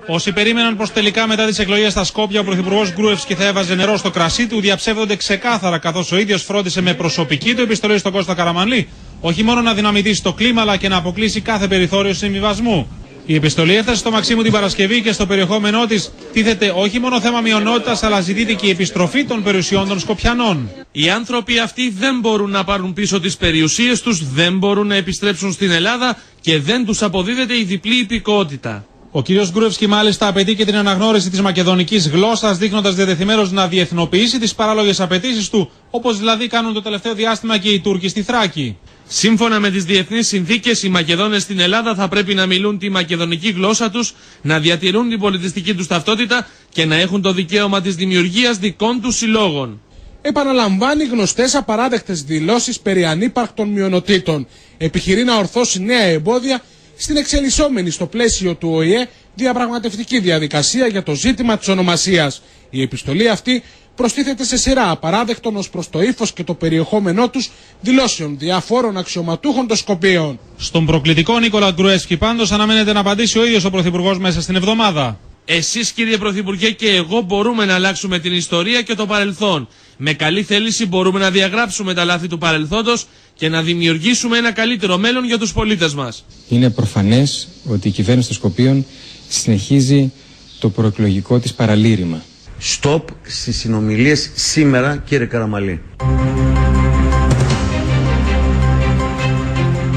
Όσοι περίμεναν πως τελικά μετά τις εκλογές στα Σκόπια ο Πρωθυπουργός Γκρούευσκι θα έβαζε νερό στο κρασί του, διαψεύδονται ξεκάθαρα, καθώς ο ίδιος φρόντισε με προσωπική του επιστολή στον Κώστα Καραμανλή όχι μόνο να δυναμητήσει το κλίμα, αλλά και να αποκλείσει κάθε περιθώριο συμβιβασμού. Η επιστολή έφτασε στο Μαξίμου την Παρασκευή και στο περιεχόμενό της τίθεται όχι μόνο θέμα μειονότητας, αλλά ζητείται και η επιστροφή των περιουσιών των Σκοπιανών. Οι άνθρωποι αυτοί δεν μπορούν να πάρουν πίσω τις περιουσίες τους, δεν μπορούν να επιστρέψουν στην Ελλάδα και δεν τους αποδίδεται η διπλή υπηκότητα. Ο κ. Γκρούευσκι μάλιστα απαιτεί και την αναγνώριση της μακεδονικής γλώσσας, δείχνοντας διατεθειμένος να διεθνοποιήσει τις παράλογες απαιτήσεις του, όπως δηλαδή κάνουν το τελευταίο διάστημα και οι Τούρκοι στη Θράκη. Σύμφωνα με τις διεθνείς συνθήκες, οι Μακεδόνες στην Ελλάδα θα πρέπει να μιλούν τη μακεδονική γλώσσα τους, να διατηρούν την πολιτιστική τους ταυτότητα και να έχουν το δικαίωμα της δημιουργίας δικών τους συλλόγων. Επαναλαμβάνει γνωστές απαράδεκτες δηλώσεις περί ανύπαρκτων μειονοτήτων. Επιχειρεί να ορθώσει νέα εμπόδια στην εξελισσόμενη στο πλαίσιο του ΟΗΕ διαπραγματευτική διαδικασία για το ζήτημα της ονομασίας. Η επιστολή αυτή προστίθεται σε σειρά απαράδεκτων ως προς το ύφος και το περιεχόμενό τους δηλώσεων διαφόρων αξιωματούχων των Σκοπίων. Στον προκλητικό Νίκολα Γκρούευσκι πάντως αναμένεται να απαντήσει ο ίδιος ο Πρωθυπουργός μέσα στην εβδομάδα. Εσείς, κύριε Πρωθυπουργέ, και εγώ μπορούμε να αλλάξουμε την ιστορία και το παρελθόν. Με καλή θέληση μπορούμε να διαγράψουμε τα λάθη του παρελθόντος και να δημιουργήσουμε ένα καλύτερο μέλλον για τους πολίτες μας. Είναι προφανές ότι η κυβέρνηση των Σκοπίων συνεχίζει το προεκλογικό της παραλήρημα. Στοπ στις συνομιλίες σήμερα, κύριε Καραμανλή.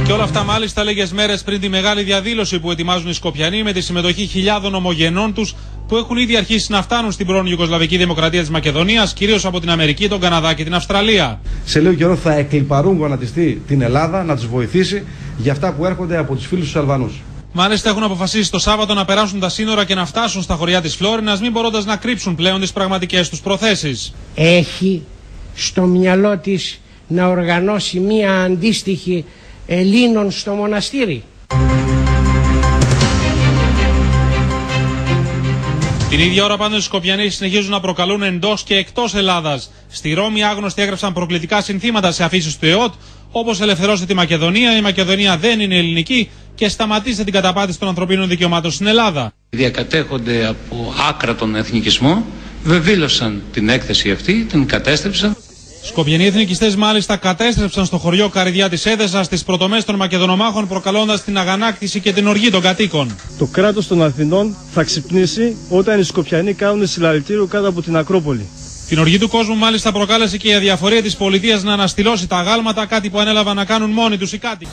Και όλα αυτά μάλιστα λίγες μέρες πριν τη μεγάλη διαδήλωση που ετοιμάζουν οι Σκοπιανοί με τη συμμετοχή χιλιάδων ομογενών τους που έχουν ήδη αρχίσει να φτάνουν στην πρώην Ιουγκοσλαβική Δημοκρατία της Μακεδονίας, κυρίως από την Αμερική, τον Καναδά και την Αυστραλία. Σε λίγο καιρό θα εκλιπαρούν γονατιστεί την Ελλάδα να τους βοηθήσει για αυτά που έρχονται από τους φίλους τους Αλβανούς. Μάλιστα έχουν αποφασίσει το Σάββατο να περάσουν τα σύνορα και να φτάσουν στα χωριά της Φλόρινας, μην μπορώντας να κρύψουν πλέον τις πραγματικές τους προθέσεις. Έχει στο μυαλό της να οργανώσει μία αντίστοιχη Ελλήνων στο μοναστήρι. Την ίδια ώρα πάντως οι Σκοπιανοί συνεχίζουν να προκαλούν εντός και εκτός Ελλάδας. Στη Ρώμη άγνωστοι έγραψαν προκλητικά συνθήματα σε αφήσεις του ΕΟΤ, όπως ελευθερώστε τη Μακεδονία, η Μακεδονία δεν είναι ελληνική και σταματήστε την καταπάτηση των ανθρωπίνων δικαιωμάτων στην Ελλάδα. Διακατέχονται από άκρατον εθνικισμό, βεβήλωσαν την έκθεση αυτή, την κατέστρεψαν. Σκοπιανοί εθνικιστές μάλιστα κατέστρεψαν στο χωριό Καρυδιά της Έδεσας τις πρωτομές των Μακεδονομάχων, προκαλώντας την αγανάκτηση και την οργή των κατοίκων. Το κράτος των Αθηνών θα ξυπνήσει όταν οι Σκοπιανοί κάνουν συλλαλητήριο κάτω από την Ακρόπολη. Την οργή του κόσμου μάλιστα προκάλεσε και η αδιαφορία της πολιτείας να αναστηλώσει τα αγάλματα, κάτι που ανέλαβαν να κάνουν μόνοι τους οι κάτοικοι.